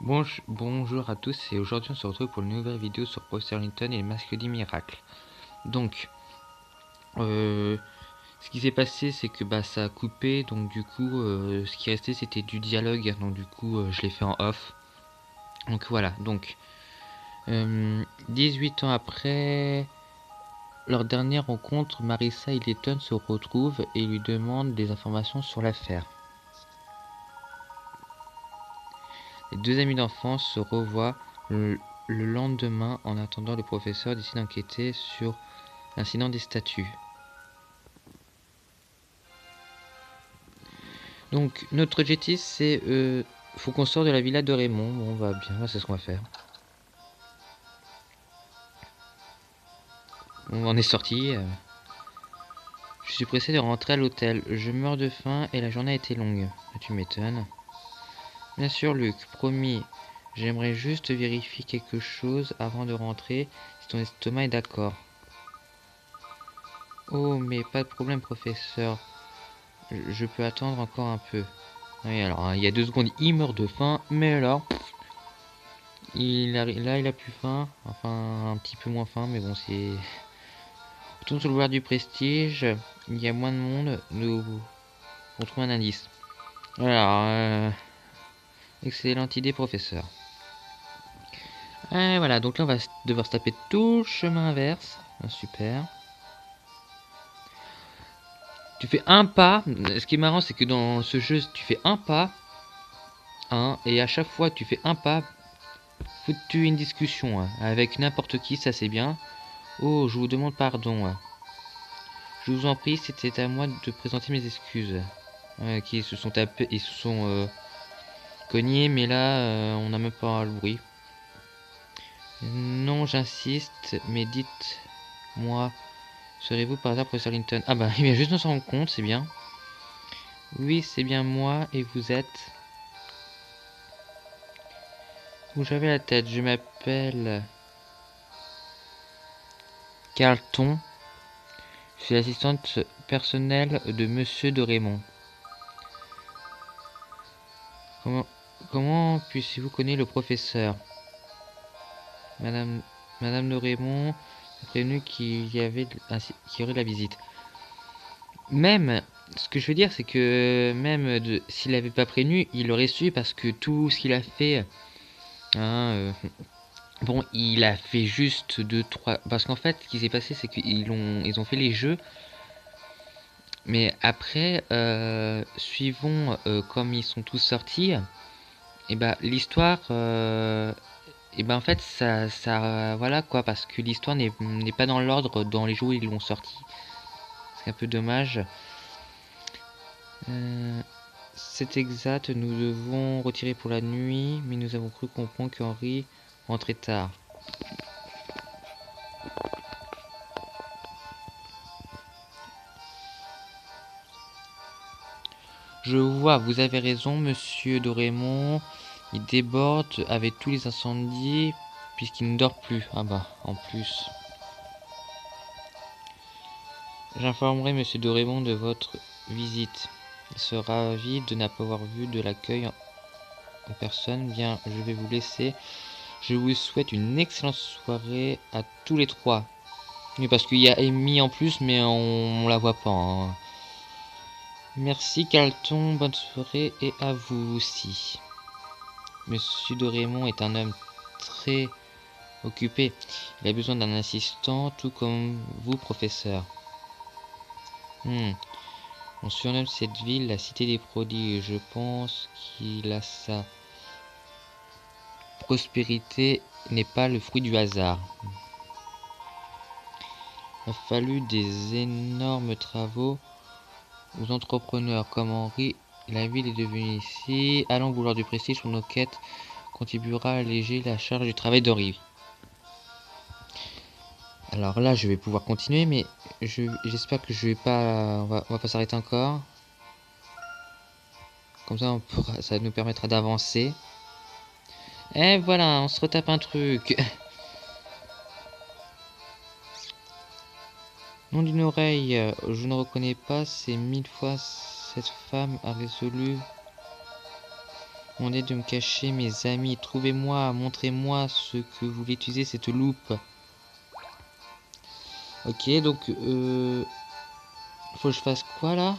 Bonjour à tous et aujourd'hui on se retrouve pour une nouvelle vidéo sur Professeur Linton et le masque du miracle. Donc, ce qui s'est passé c'est que ça a coupé, donc du coup ce qui restait c'était du dialogue, donc du coup je l'ai fait en off. Donc voilà, donc 18 ans après leur dernière rencontre, Marissa et Linton se retrouvent et lui demandent des informations sur l'affaire. Les deux amis d'enfance se revoient le lendemain. En attendant, le professeur décide d'enquêter sur l'incident des statues. Donc notre objectif c'est faut qu'on sorte de la villa de Raymond. Bon, on va bien, c'est ce qu'on va faire. On en est sorti. Je suis pressé de rentrer à l'hôtel. Je meurs de faim et la journée a été longue. Tu m'étonnes. Bien sûr, Luc, promis. J'aimerais juste vérifier quelque chose avant de rentrer, si ton estomac est d'accord. Oh, mais pas de problème, professeur. Je peux attendre encore un peu. Oui, alors, hein, il y a 2 secondes, il meurt de faim, mais alors, il a plus faim. Enfin, un petit peu moins faim, mais bon, c'est... On tourne sur le boulevard du Prestige. Il y a moins de monde. On trouve un indice. Alors, excellente idée, professeur. Et voilà, donc là, on va devoir se taper tout le chemin inverse. Super. Tu fais un pas. Ce qui est marrant, c'est que dans ce jeu, tu fais un pas. Et à chaque fois que tu fais un pas, foutu une discussion avec n'importe qui, ça c'est bien. Oh, je vous demande pardon. Je vous en prie, c'était à moi de présenter mes excuses. Qui se sont tapés, ils se sont cognés, mais là, on n'a même pas le bruit. Non, j'insiste, mais dites-moi, serez-vous par hasard professeur Linton? Ah bah, il vient juste de s'en rendre compte, c'est bien. Oui, c'est bien moi, et vous êtes... Où j'avais la tête, je m'appelle... Carlton. Je suis l'assistante personnelle de Monsieur de Raymond. Comment puissiez-vous connaître le professeur? Madame de Raymond a prévenu qu'il y aurait de la visite. Même, ce que je veux dire, c'est que même s'il n'avait pas prévenu, il aurait su parce que tout ce qu'il a fait, hein, bon, il a fait juste 2-3... Parce qu'en fait, ce qui s'est passé, c'est ils ont fait les jeux, mais après, suivant comme ils sont tous sortis, et l'histoire, et en fait, voilà quoi, parce que l'histoire n'est pas dans l'ordre dans les jeux où ils l'ont sorti. C'est un peu dommage. C'est exact, nous devons retirer pour la nuit, mais nous avons cru comprendre qu'Henri rentrait tard. Je vois, vous avez raison, monsieur de Raymond. Il déborde avec tous les incendies, puisqu'il ne dort plus. Ah bah, en plus. J'informerai monsieur de Raymond de votre visite. Il sera ravi de n'avoir vu de l'accueil en personne. Bien, je vais vous laisser. Je vous souhaite une excellente soirée à tous les trois. Oui, parce qu'il y a Amy en plus, mais on la voit pas. Hein. Merci Carlton, bonne soirée et à vous aussi. Monsieur de Raymond est un homme très occupé. Il a besoin d'un assistant, tout comme vous, professeur. On surnomme cette ville la cité des prodiges. Je pense qu'il a sa prospérité n'est pas le fruit du hasard. Il a fallu des énormes travaux aux entrepreneurs comme Henri. La ville est devenue ici. Allons vouloir du prestige pour nos quêtes contribuera à alléger la charge du travail d'Henri. Alors là, je vais pouvoir continuer, mais j'espère que je vais pas, on va pas s'arrêter encore. Comme ça, ça nous permettra d'avancer. Et voilà, on se retape un truc. Nom d'une oreille, je ne reconnais pas, c'est 1000 fois cette femme a résolu. Demandez de me cacher, mes amis. Trouvez-moi, montrez-moi ce que vous voulez utiliser cette loupe. Ok, donc faut que je fasse quoi là?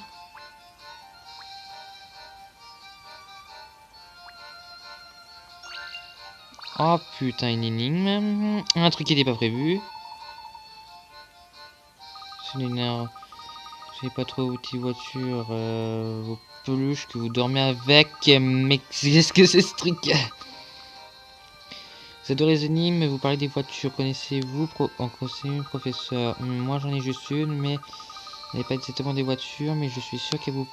Oh putain, une énigme. Un truc qui n'était pas prévu. C'est une énigme. Je sais pas trop outils voiture. Vos peluches que vous dormez avec. Mais qu'est-ce que c'est ce truc? Vous adorez les énigmes, vous parlez des voitures. Connaissez-vous en conseiller professeur? Moi j'en ai juste une, mais elle n'est pas exactement des voitures, mais je suis sûr qu'elle vous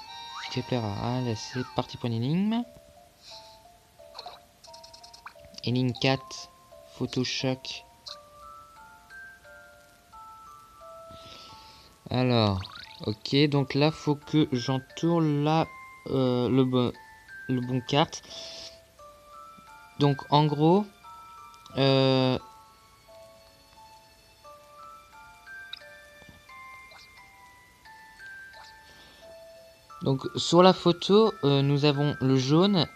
plaira. Allez, c'est parti pour une énigme. Énigme 4. Photochoc. Alors, ok, donc là faut que j'entoure là le bon carte. Donc en gros, donc sur la photo, nous avons le jaune,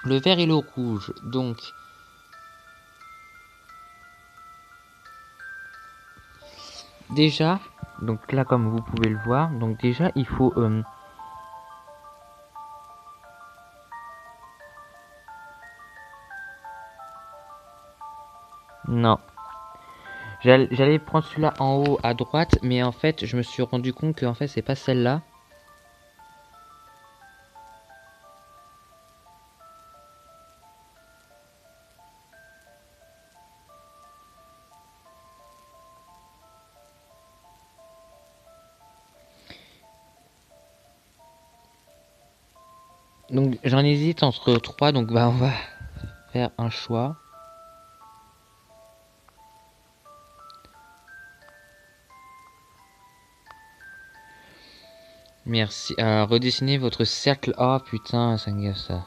le vert et le rouge. Donc déjà, donc là comme vous pouvez le voir, donc déjà il faut non. J'allais prendre celui-là en haut à droite, mais en fait je me suis rendu compte que en fait c'est pas celle-là. Donc j'en hésite entre trois, donc bah on va faire un choix. Merci. Redessinez votre cercle. Oh putain, ça me gaffe ça.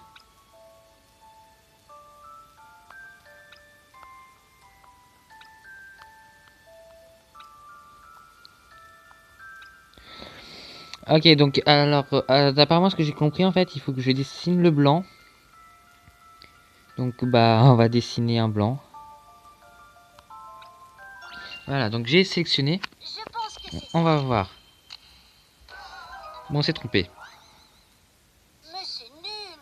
Ok, donc alors, apparemment ce que j'ai compris en fait, il faut que je dessine le blanc. Donc bah on va dessiner un blanc. Voilà, donc j'ai sélectionné. On va voir. Bon, on s'est trompé. Mais c'est nul.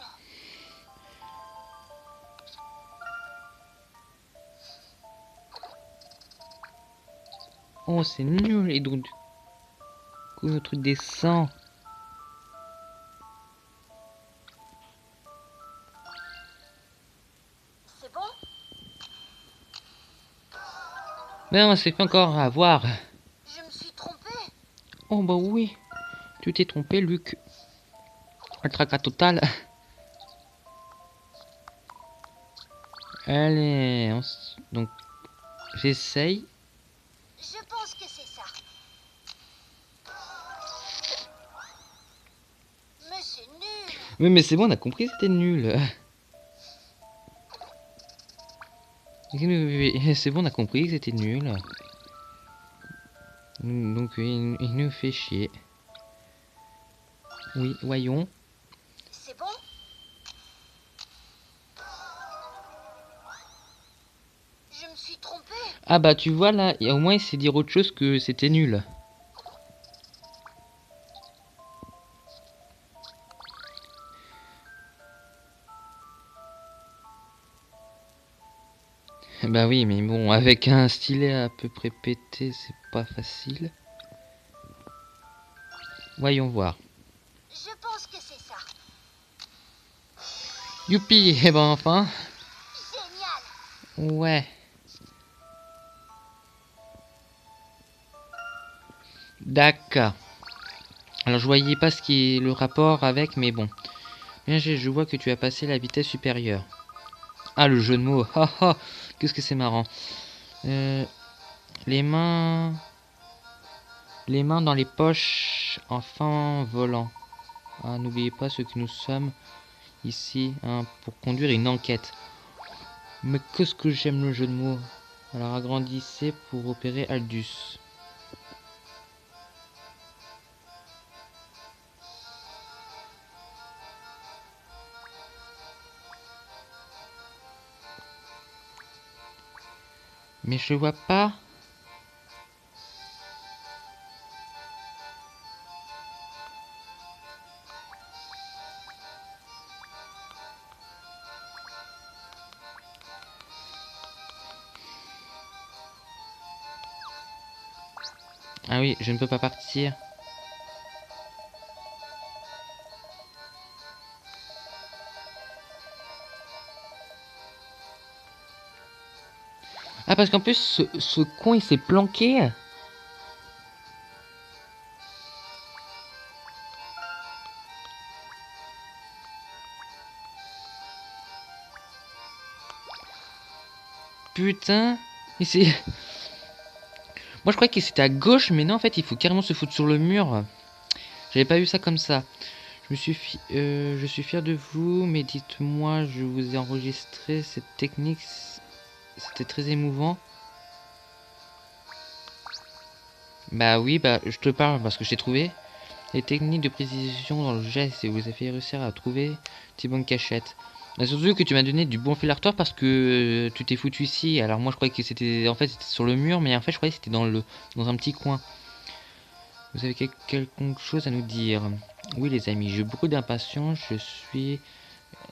Oh, c'est nul. Et donc, du coup, notre dessin. C'est bon? Mais on s'est fait encore avoir. Je me suis trompé. Oh bah oui. Tu t'es trompé, Luc. Un tracas total. Allez, donc j'essaye. Je pense que c'est ça. Mais c'est nul. Oui, mais c'est bon, on a compris, c'était nul. C'est bon, on a compris que c'était nul. Donc il nous fait chier. Oui, voyons. C'est bon? Je me suis trompé. Ah bah tu vois là, au moins il sait dire autre chose que c'était nul. Bah oui, mais bon, avec un stylet à peu près pété, c'est pas facile. Voyons voir. Je pense que c'est ça. Youpi, et ben enfin. Génial. Ouais. D'accord. Alors je voyais pas ce qui est le rapport avec, mais bon. Bien, je vois que tu as passé la vitesse supérieure. Ah, le jeu de mots. Ah ah, qu'est-ce que c'est marrant. Les mains... Les mains dans les poches, enfin volant. Ah, n'oubliez pas ce que nous sommes ici hein, pour conduire une enquête. Mais qu'est-ce que j'aime le jeu de mots. Alors agrandissez pour opérer Aldus. Mais je vois pas. Ah oui, je ne peux pas partir. Ah, parce qu'en plus, ce con, il s'est planqué. Putain. Il s'est... Moi, je croyais qu'il était à gauche, mais non, en fait, il faut carrément se foutre sur le mur. J'avais pas vu ça comme ça. Je suis fier de vous, mais dites-moi, je vous ai enregistré cette technique. C'était très émouvant. Bah oui, bah je te parle parce que j'ai trouvé. Les techniques de précision dans le geste et vous avez réussi à trouver tes bonnes cachettes. Bah, surtout que tu m'as donné du bon fil à retordre parce que tu t'es foutu ici. Alors moi je croyais que c'était en fait c'était sur le mur, mais en fait je croyais que c'était dans un petit coin. Vous avez quelque chose à nous dire? Oui les amis, j'ai beaucoup d'impatience. Je suis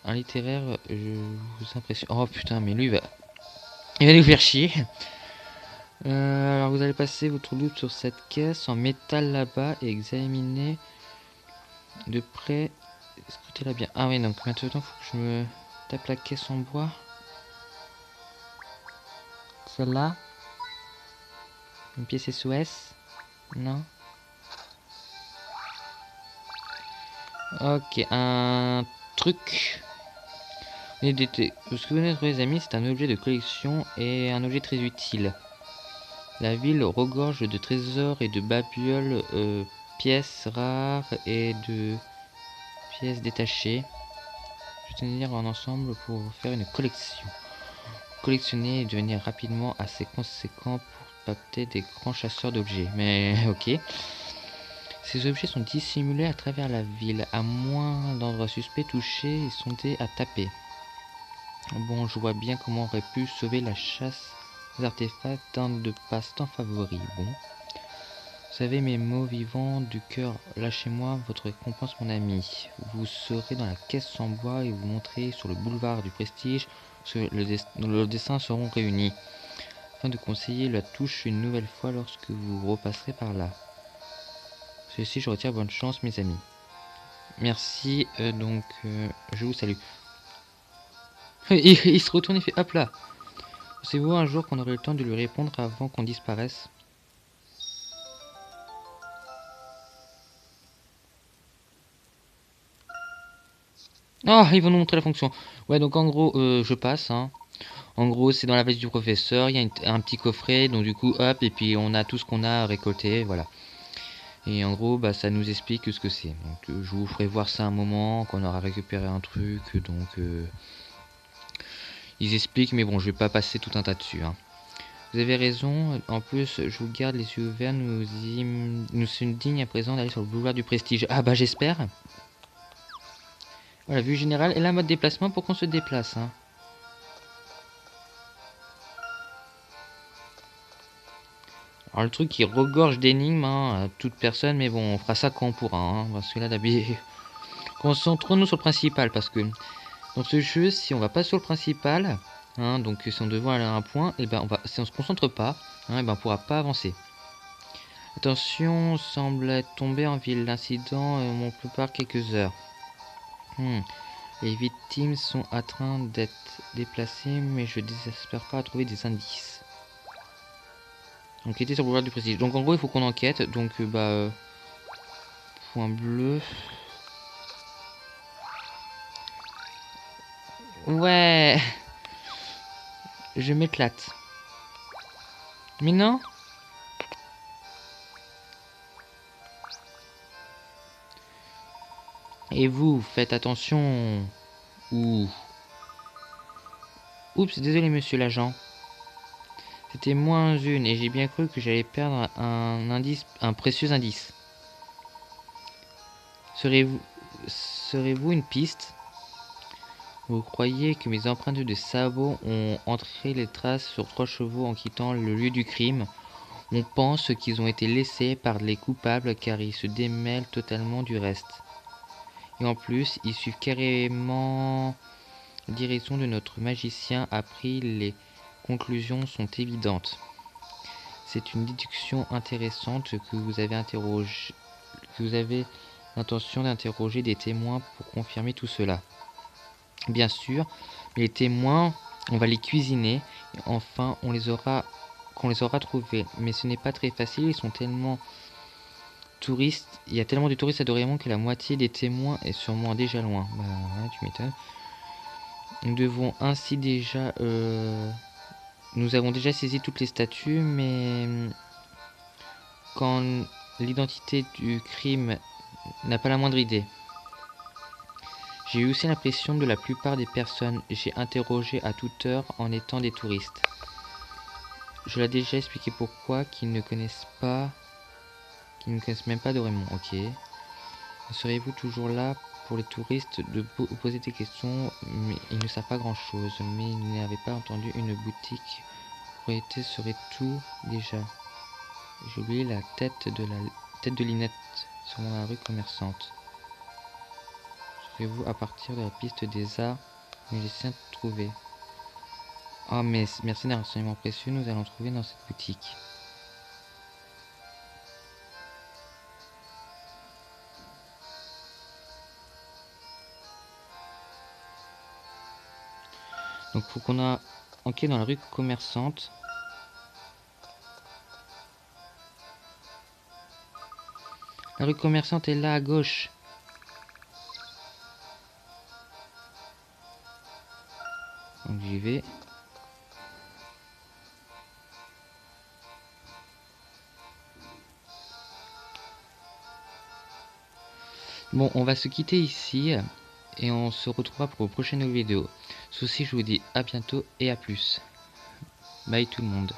un littéraire. Je vous impressionne. Oh putain, mais lui il va nous faire chier. Alors vous allez passer votre loupe sur cette caisse en métal là-bas et examiner de près. Scrutez-la bien. Ah oui, donc maintenant faut que je me tape la caisse en bois. Celle-là. Une pièce SOS. Non. Ok, un truc. Ce que vous venez de trouver les amis, c'est un objet de collection et un objet très utile. La ville regorge de trésors et de babioles, pièces rares et de pièces détachées. Je vais tenir en ensemble pour faire une collection. Collectionner et devenir rapidement assez conséquent pour capter des grands chasseurs d'objets. Mais ok. Ces objets sont dissimulés à travers la ville. À moins d'endroits suspects touchés et sondés à taper. Bon, je vois bien comment on aurait pu sauver la chasse aux artefacts d'un de passe-temps favoris. Bon. Vous savez mes mots vivants du cœur. Lâchez-moi votre récompense, mon ami. Vous serez dans la caisse en bois et vous montrez sur le boulevard du Prestige que le destin seront réunis. Afin de conseiller la touche une nouvelle fois lorsque vous repasserez par là. Ceci, je retire bonne chance, mes amis. Merci, je vous salue. Il se retourne et fait hop là. Pensez-vous un jour qu'on aurait le temps de lui répondre avant qu'on disparaisse? Ah, ils vont nous montrer la fonction. Ouais, donc en gros, je passe, hein. En gros, c'est dans la valise du professeur, il y a un petit coffret, donc du coup, hop, et puis on a tout ce qu'on a récolté, voilà. Et en gros, bah, ça nous explique ce que c'est. Donc je vous ferai voir ça un moment, qu'on aura récupéré un truc, donc ils expliquent, mais bon, je vais pas passer tout un tas dessus, hein. Vous avez raison, en plus, je vous garde les yeux ouverts, nous sommes dignes à présent d'aller sur le boulevard du Prestige. Ah bah j'espère. Voilà, vue générale et la mode déplacement pour qu'on se déplace, hein. Alors le truc qui regorge d'énigmes, hein, à toute personne, mais bon, on fera ça quand on pourra, hein, parce que là d'habitude... Concentrons-nous sur le principal, parce que dans ce jeu, si on va pas sur le principal, hein, donc si on devrait aller à un point, et ben si on se concentre pas, hein, et ben on pourra pas avancer. Attention, semble être tombé en ville. L'incident m'en prépare quelques heures. Les victimes sont en train d'être déplacées, mais je désespère pas à trouver des indices. Enquêter sur le boulevard du Prestige. Donc en gros, il faut qu'on enquête. Donc point bleu. Ouais, je m'éclate. Mais non. Et vous, faites attention. Ouh. Oups, désolé monsieur l'agent. C'était moins une et j'ai bien cru que j'allais perdre un indice, un précieux indice. Serez-vous une piste? Vous croyez que mes empreintes de sabots ont entré les traces sur 3 chevaux en quittant le lieu du crime? On pense qu'ils ont été laissés par les coupables car ils se démêlent totalement du reste. Et en plus, ils suivent carrément la direction de notre magicien a pris. Les conclusions sont évidentes. C'est une déduction intéressante que vous avez l'intention d'interroger des témoins pour confirmer tout cela. Bien sûr, les témoins, on va les cuisiner. Et enfin, qu'on les aura trouvés. Mais ce n'est pas très facile, ils sont tellement touristes. Il y a tellement de touristes à Doraemon que la moitié des témoins est sûrement déjà loin. Bah ouais, tu m'étonnes. Nous devons ainsi déjà... nous avons déjà saisi toutes les statues, mais quand l'identité du crime n'a pas la moindre idée. J'ai eu aussi l'impression de la plupart des personnes j'ai interrogé à toute heure en étant des touristes. Je l'ai déjà expliqué pourquoi qu'ils ne connaissent même pas Doraemon. Ok. Serez-vous toujours là pour les touristes de poser des questions, mais ils ne savent pas grand chose. Mais ils n'avaient pas entendu une boutique. Propriété serait tout déjà. J'ai oublié la tête de Linette sur la rue commerçante. Serez-vous à partir de la piste des arts musiciens trouver? Oh mais merci d'un renseignement précieux, nous allons trouver dans cette boutique. Donc faut qu'on a enquête dans la rue commerçante. La rue commerçante est là à gauche. Donc j'y vais. Bon, on va se quitter ici et on se retrouvera pour une prochaine vidéo. Ceci, je vous dis à bientôt et à plus. Bye tout le monde.